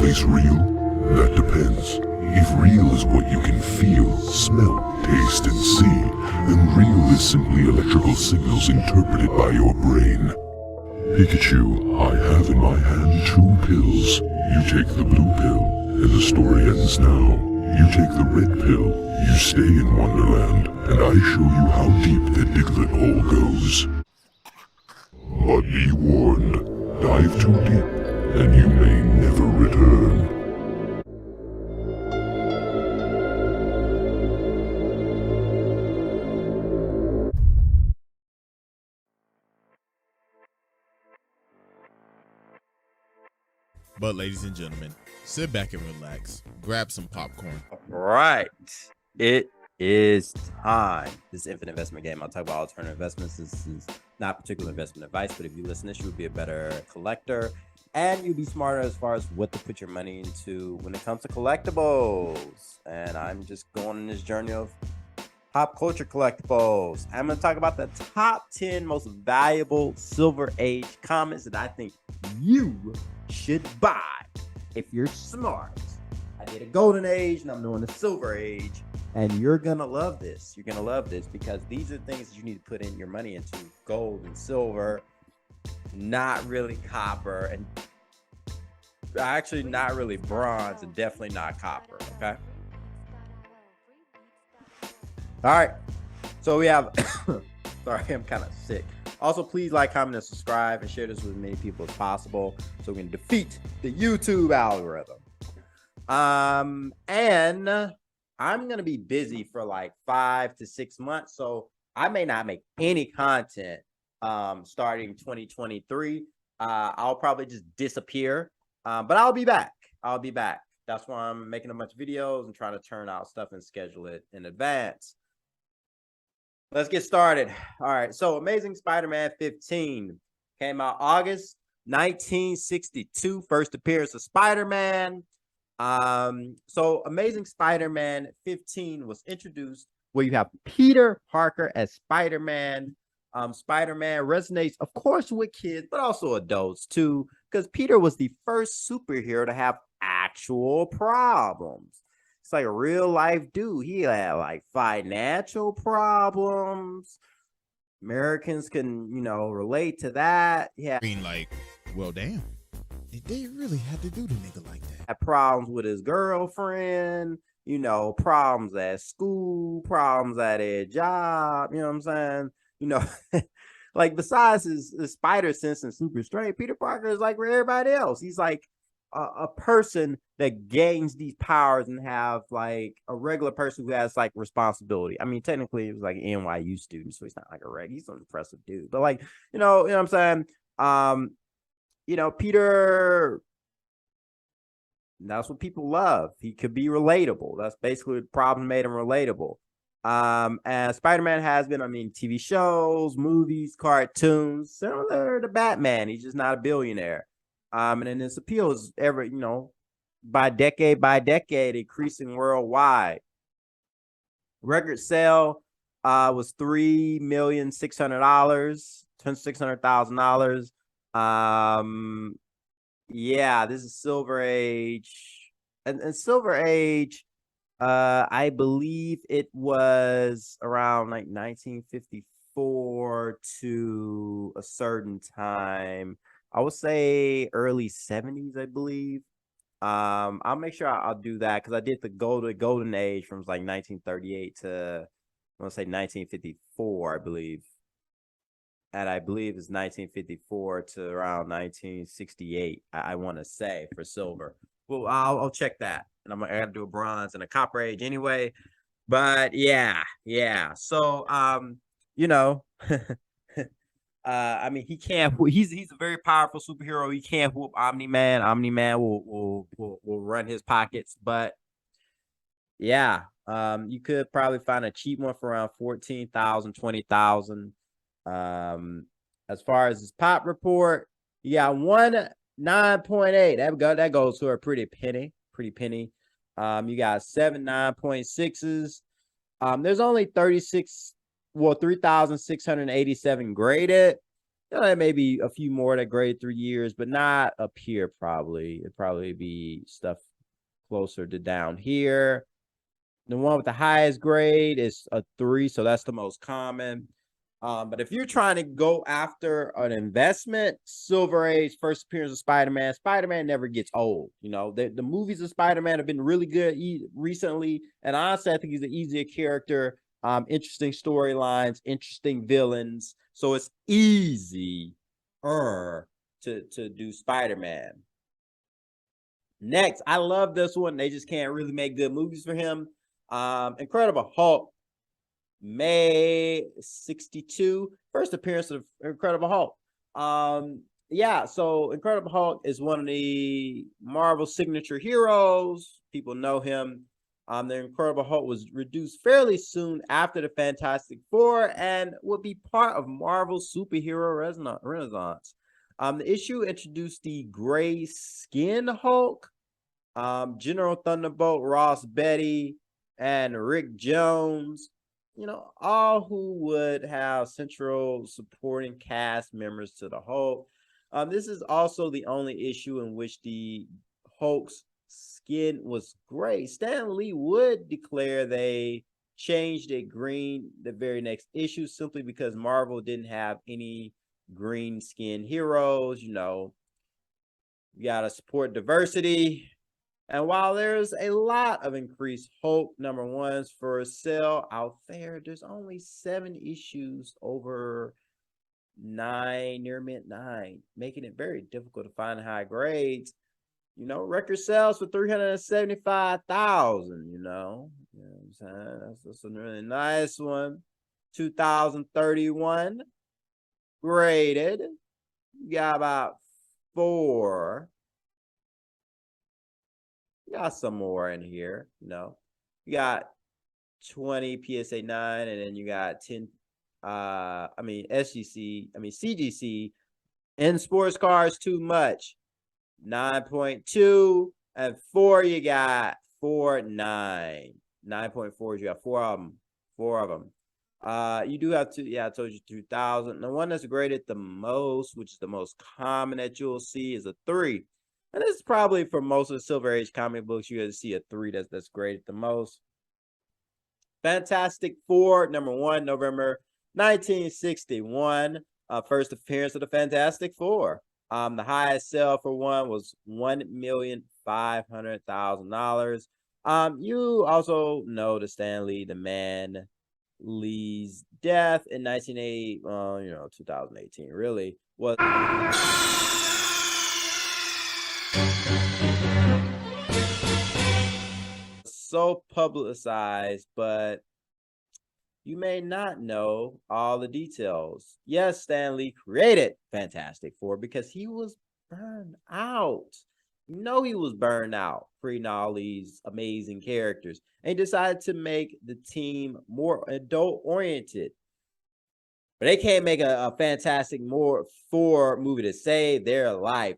place real? That depends. If real is what you can feel, smell, taste, and see, then real is simply electrical signals interpreted by your brain. Pikachu, I have in my hand 2 pills. You take the blue pill, and the story ends now. You take the red pill, you stay in Wonderland, and I show you how deep the Diglett hole goes. But be warned, dive too deep, and you may never return. But ladies and gentlemen, sit back and relax. Grab some popcorn. Right. It is time. This is Infinite Investment Game. I'll talk about alternative investments. This is not particular investment advice, but if you listen to this, you'll be a better collector and you'll be smarter as far as what to put your money into when it comes to collectibles. And I'm just going on this journey of pop culture collectibles. I'm going to talk about the top 10 most valuable Silver Age comics that I think you should buy if you're smart. I did a Golden Age and I'm doing the Silver Age, and you're gonna love this. You're gonna love this because these are things that you need to put in your money into: gold and silver, not really copper, and actually not really bronze, and definitely not copper. Okay. All right. So we have. Sorry, I'm kind of sick. Also, please like, comment, and subscribe, and share this with as many people as possible so we can defeat the YouTube algorithm. And I'm going to be busy for like 5 to 6 months, so I may not make any content starting 2023. I'll probably just disappear, but I'll be back. I'll be back. That's why I'm making a bunch of videos and trying to turn out stuff and schedule it in advance. Let's get started. All right. So Amazing Spider-Man 15 came out August 1962. First appearance of Spider-Man. So Amazing Spider-Man 15 was introduced where you have Peter Parker as Spider-Man. Spider-Man resonates, of course, with kids, but also adults too, because Peter was the first superhero to have actual problems. It's like a real life dude. He had like financial problems. Americans can, relate to that. Yeah. I mean, like, well, damn. Did they really have to do the nigga like that? Had problems with his girlfriend, problems at school, problems at a job, you know what I'm saying? Like besides his spider sense and super strength, Peter Parker is like everybody else. He's like a person that gains these powers and have like a regular person who has like responsibility. I mean, technically it was like an NYU student, so he's not like a reg. He's an impressive dude, but like, you know what I'm saying? Peter, that's what people love. He could be relatable. That's basically the problem made him relatable. And Spider-Man has been, TV shows, movies, cartoons, similar to Batman. He's just not a billionaire. And then his appeal is by decade, increasing worldwide. Record sale was $3,600,000, $600,000. Yeah, this is Silver Age. And Silver Age, I believe it was around like 1954 to a certain time. I would say early 70s, I believe. I'll make sure I'll do that because I did the golden age from like 1938 to I want to say 1954, I believe. And I believe it's 1954 to around 1968, I want to say, for silver. Well, I'll check that. And I'm gonna do a bronze and a copper age anyway. But yeah. So he can't. He's a very powerful superhero. He can't whoop Omni-Man. Omni-Man will run his pockets. But yeah, you could probably find a cheap one for around 14,000, 20,000. As far as his pop report, you got 9.8. That goes to a pretty penny. You got 7 9.6s. There's only 3,687 graded. There may be a few more that grade 3 years, but not up here probably. It'd probably be stuff closer to down here. The one with the highest grade is a 3, so that's the most common. But if you're trying to go after an investment, Silver Age, first appearance of Spider-Man, Spider-Man never gets old. You know, the movies of Spider-Man have been really good recently, and honestly, I think he's an easier character. Interesting storylines, interesting villains, so it's easy to do Spider-Man. Next, I love this one. They just can't really make good movies for him. Incredible Hulk, May 62, first appearance of Incredible Hulk. Yeah, so Incredible Hulk is one of the Marvel signature heroes. People know him. The Incredible Hulk was reduced fairly soon after the Fantastic Four and would be part of Marvel's superhero renaissance. The issue introduced the gray skin Hulk, General Thunderbolt, Ross Betty, and Rick Jones. You know, all who would have central supporting cast members to the Hulk. This is also the only issue in which the Hulk's skin was gray. Stan Lee would declare they changed it green the very next issue simply because Marvel didn't have any green skin heroes. You know, you gotta support diversity. And while there's a lot of increased Hulk #1s for sale out there, there's only 7 issues over 9, near mint 9, making it very difficult to find high grades. You know, record sales for 375,000, you know what I'm saying? That's a really nice one. 2031 graded. You got about 4. You got some more in here, you know. You got 20 PSA 9, and then you got 10 CGC in sports cars too much. 9.2 and 4, you got 4.9. 9.4s, you got 4 of them. 4 of them. You do have 2, yeah, I told you 2000. The one that's graded the most, which is the most common that you'll see, is a 3. And this is probably for most of the Silver Age comic books, you see a 3 that's graded the most. Fantastic Four, #1, November 1961. First appearance of the Fantastic Four. The highest sale for one was $1,500,000. You also know the Stan Lee, the man Lee's death in 1980, 2018 really was so publicized, but you may not know all the details. Yes, Stan Lee created Fantastic Four because he was burned out. You know, he was burned out creating all these amazing characters, and he decided to make the team more adult oriented. But they can't make a Fantastic Four movie to save their life.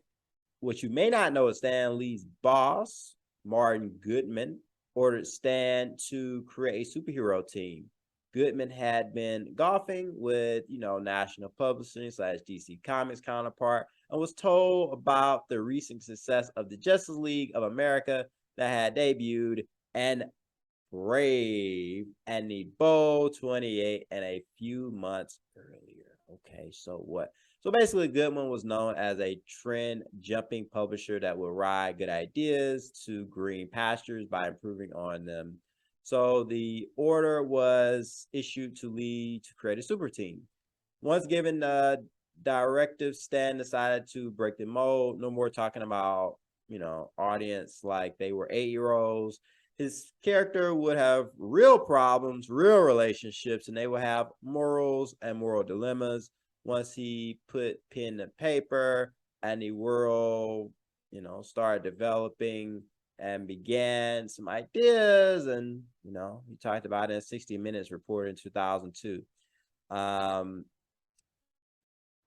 What you may not know is Stan Lee's boss, Martin Goodman, ordered Stan to create a superhero team. Goodman had been golfing with, National Publishing / DC Comics counterpart, and was told about the recent success of the Justice League of America that had debuted and Brave and the Bold 28 and a few months earlier. Okay, so what? So basically, Goodman was known as a trend jumping publisher that would ride good ideas to green pastures by improving on them. So the order was issued to Lee to create a super team. Once given the directive, Stan decided to break the mold. No more talking about, audience like they were 8-year-olds. His character would have real problems, real relationships, and they would have morals and moral dilemmas. Once he put pen to paper and the world, started developing and began some ideas, and, he talked about it in 60 Minutes report in 2002.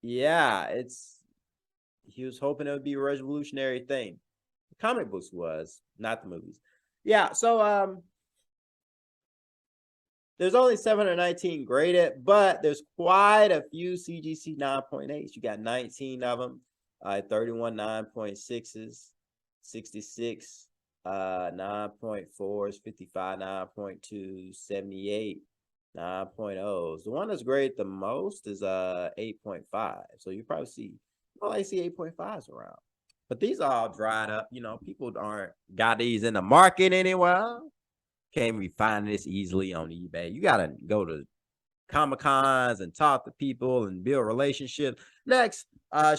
Yeah, he was hoping it would be a revolutionary thing. The comic books was, not the movies. Yeah, so There's only 719 graded, but there's quite a few CGC 9.8s. You got 19 of them, 31 9.6s, 66 9.4s, 55 9.2, 78 9.0s. The one that's graded the most is 8.5. So you probably see, well, I see 8.5s around. But these are all dried up. You know, people aren't got these in the market anywhere. Can't be finding this easily on eBay. You gotta go to Comic-Cons and talk to people and build relationships. Next,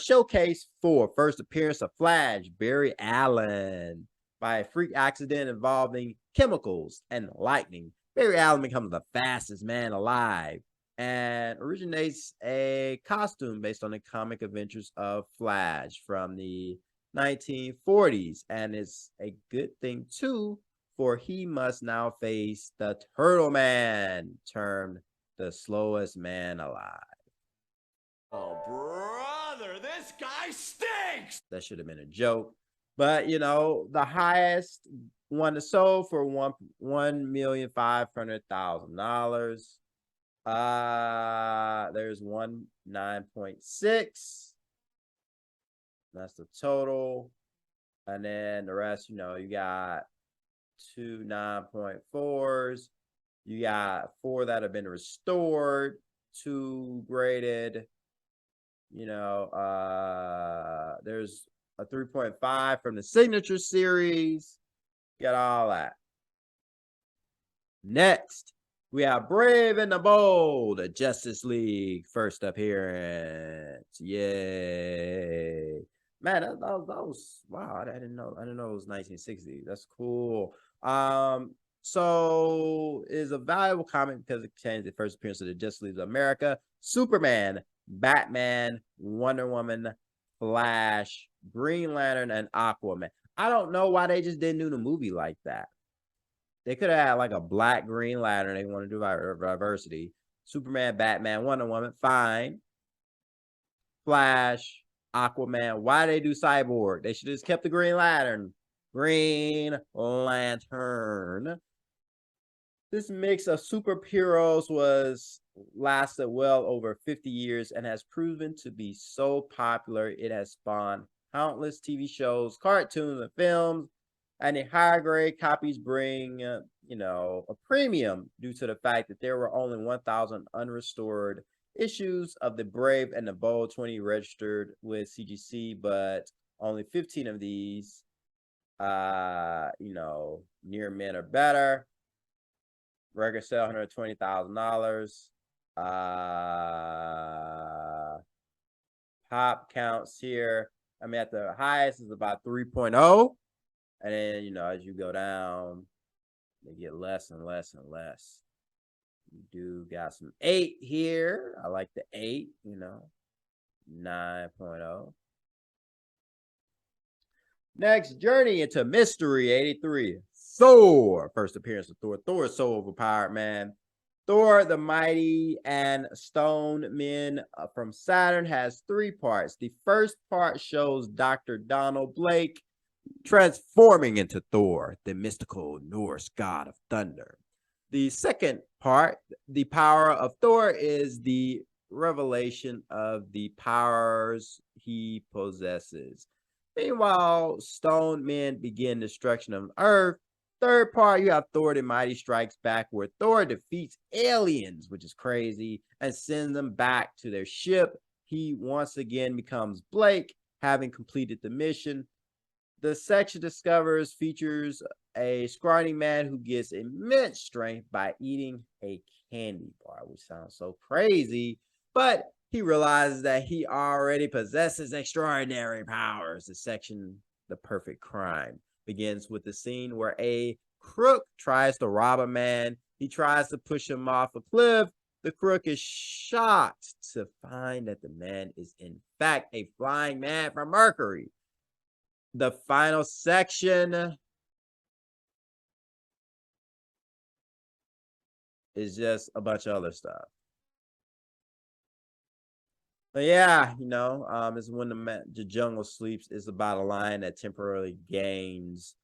showcase for first appearance of Flash, Barry Allen. By a freak accident involving chemicals and lightning, Barry Allen becomes the fastest man alive and originates a costume based on the comic adventures of Flash from the 1940s. And it's a good thing too, for he must now face the Turtle Man, termed the slowest man alive. Oh, brother, this guy stinks! That should have been a joke. But, you know, the highest one is sold for $1,500,000. There's one 9.6. That's the total. And then the rest, you know, you got two 9.4s. You got 4 that have been restored, 2 graded. You know, there's a 3.5 from the signature series. Get all that. Next, we have Brave and the Bold, a Justice League first appearance. Yay. Man, that was wow. I didn't know it was 1960. That's cool. So is a valuable comic because it contains the first appearance of the Justice League of America, Superman, Batman, Wonder Woman, Flash, Green Lantern, and Aquaman. I don't know why they just didn't do the movie like that. They could have had like a black Green Lantern. They want to do diversity. Superman, Batman, Wonder Woman, fine. Flash, Aquaman. Why they do Cyborg? They should have just kept the Green Lantern. Green Lantern. This mix of superheroes lasted well over 50 years and has proven to be so popular it has spawned countless TV shows, cartoons, and films. And the higher grade copies bring, you know, a premium due to the fact that there were only 1,000 unrestored issues of the Brave and the Bold 20 registered with CGC, but only 15 of these, you know, near men or better. Regular sale $120,000. Pop counts here. I mean, at the highest is about 3.0. And then, you know, as you go down, they get less and less and less. You do got some 8 here. I like the 8, you know, 9.0. Next, Journey into Mystery 83. Thor. First appearance of Thor. Thor is so overpowered, man. Thor the Mighty and Stone Men from Saturn has 3 parts. The first part shows Dr. Donald Blake transforming into Thor, the mystical Norse god of thunder. The second part, the power of Thor, is the revelation of the powers he possesses. Meanwhile, stone men begin destruction of Earth. Third part, you have Thor the Mighty Strikes Back, where Thor defeats aliens, which is crazy, and sends them back to their ship. He once again becomes Blake, having completed the mission. The section features a scrawny man who gets immense strength by eating a candy bar, which sounds so crazy, but he realizes that he already possesses extraordinary powers. The section, The Perfect Crime, begins with the scene where a crook tries to rob a man. He tries to push him off a cliff. The crook is shocked to find that the man is in fact a flying man from Mercury. The final section is just a bunch of other stuff. But yeah, you know, it's when the jungle sleeps. It's about a lion that temporarily gains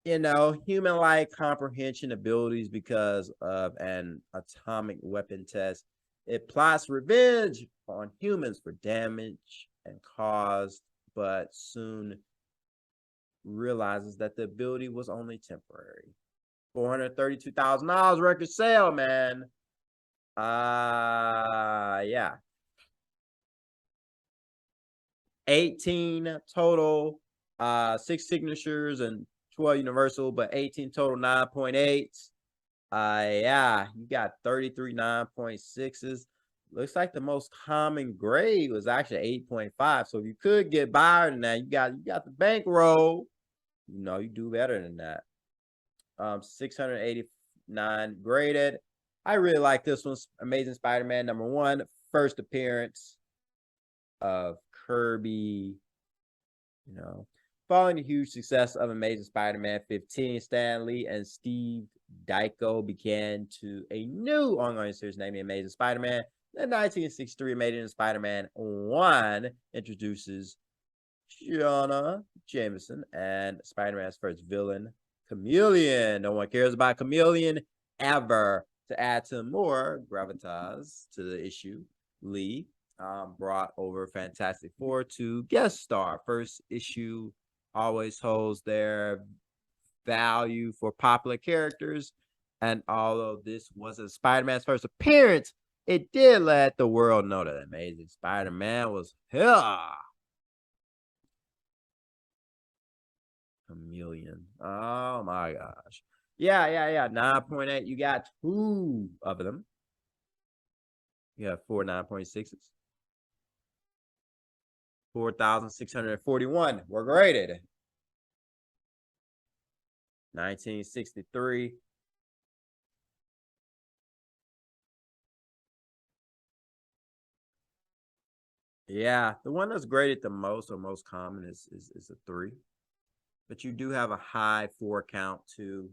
human-like comprehension abilities because of an atomic weapon test. It plots revenge on humans for damage and caused, but soon realizes that the ability was only temporary. $432,000 record sale, man. Yeah. 18 total, 6 signatures and 12 universal, but 18 total 9.8. Yeah, you got 33 9.6s. Looks like the most common grade was actually 8.5. So if you could get higher than that, you got the bankroll. You do better than that. 689 graded. I really like this one. Amazing Spider-Man #1, first appearance of Kirby. Following the huge success of Amazing Spider-Man 15, Stan Lee and Steve Ditko began to a new ongoing series named Amazing Spider-Man. The 1963 Amazing Spider-Man 1 introduces Jonah Jameson and Spider-Man's first villain, Chameleon. No one cares about Chameleon ever. To add to more gravitas to the issue, Lee brought over Fantastic Four to guest star. First issue always holds their value for popular characters. And although this wasn't Spider-Man's first appearance, it did let the world know that Amazing Spider-Man was here. Chameleon. Oh my gosh. Yeah. 9.8. You got 2 of them. You have 4 9.6s. 4,641 were graded. 1963. Yeah, the one that's graded the most or most common is a 3. But you do have a high 4 count too.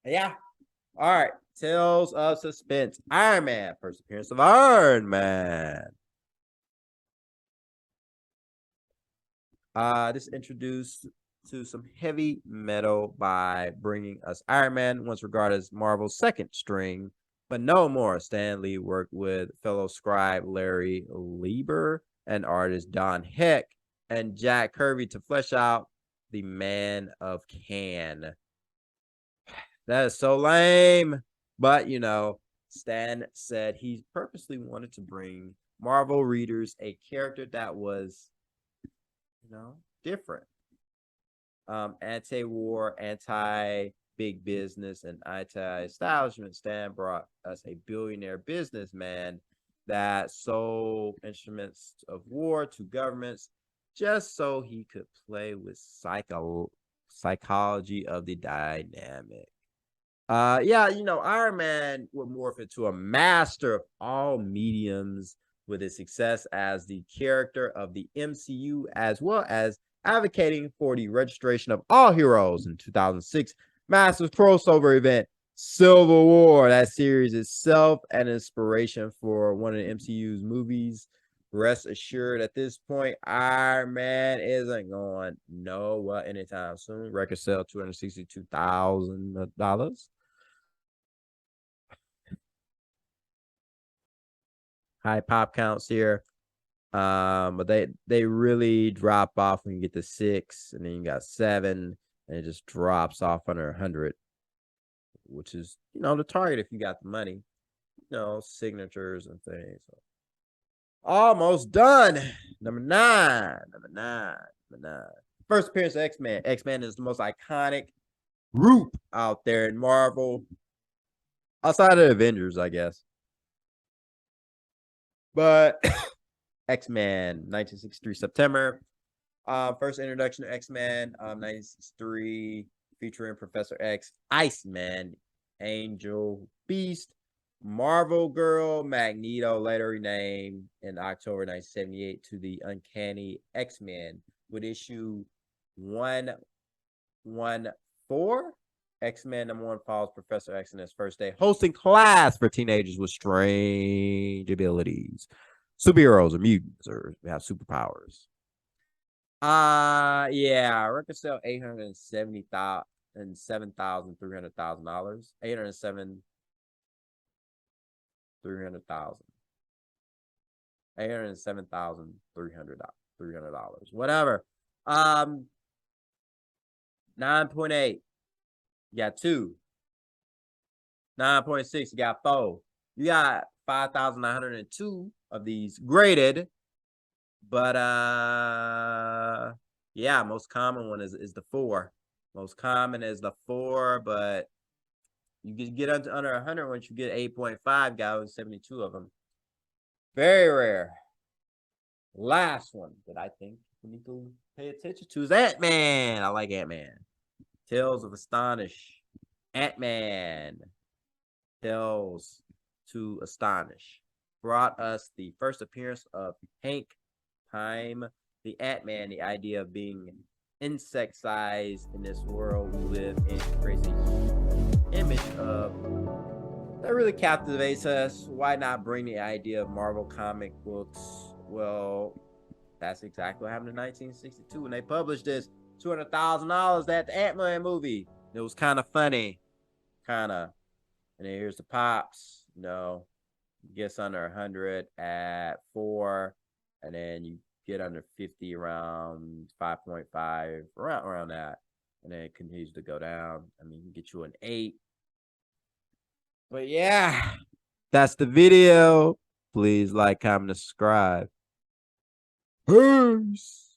Yeah. All right. Tales of Suspense. Iron Man. First appearance of Iron Man. This introduced to some heavy metal by bringing us Iron Man, once regarded as Marvel's second string, but no more. Stan Lee worked with fellow scribe Larry Lieber and artist Don Heck and Jack Kirby to flesh out the Man of Can. That is so lame. But, Stan said he purposely wanted to bring Marvel readers a character that was, different. Anti-war, anti-big business, and anti-establishment. Stan brought us a billionaire businessman that sold instruments of war to governments just so he could play with psychology of the dynamic. Iron Man would morph into a master of all mediums with his success as the character of the MCU, as well as advocating for the registration of all heroes in 2006 massive crossover event, Civil War. That series itself an inspiration for one of the MCU's movies. Rest assured, at this point, Iron Man isn't going nowhere anytime soon. Record sale $262,000. High pop counts here. But they really drop off when you get to 6, and then you got 7, and it just drops off under 100, which is the target if you got the money, signatures and things. So. Almost done. Number nine. First appearance of X-Men. X-Men is the most iconic group out there in Marvel, outside of the Avengers, I guess. But X-Men, 1963 September. First introduction to X-Men, 1963, featuring Professor X, Iceman, Angel, Beast, Marvel Girl, Magneto, later renamed in October 1978 to the Uncanny X-Men, with issue 114. X-Men #1 follows Professor X in his first day hosting class for teenagers with strange abilities. superheroes or mutants or have superpowers. Yeah, record sale $870,000 and $7,300,000. 807 $300,000. $807,300. Whatever. 9.8. You got 2. 9.6. You got 4. You got 5,902 of these graded. But yeah, most common one is the 4. Most common is the 4, but you can get under 100 once you get 8.5 guys, 72 of them. Very rare. Last one that I think we need to pay attention to is Ant-Man. I like Ant-Man. Tales of Astonish. Ant-Man. Tales to Astonish. Brought us the first appearance of Hank Pym, the Ant-Man, the idea of being insect-sized in this world we live in, crazy image of that really captivates us. Why not bring the idea of Marvel comic books? Well, that's exactly what happened in 1962 when they published this. $200,000 that the Ant-Man movie. It was kind of funny, kind of. And then here's the pops. You know, gets under 100 at 4, and then you get under 50 around 5.5, around that, and then it continues to go down. I mean, you can get you an 8. But yeah, that's the video. Please like, comment, and subscribe. Peace.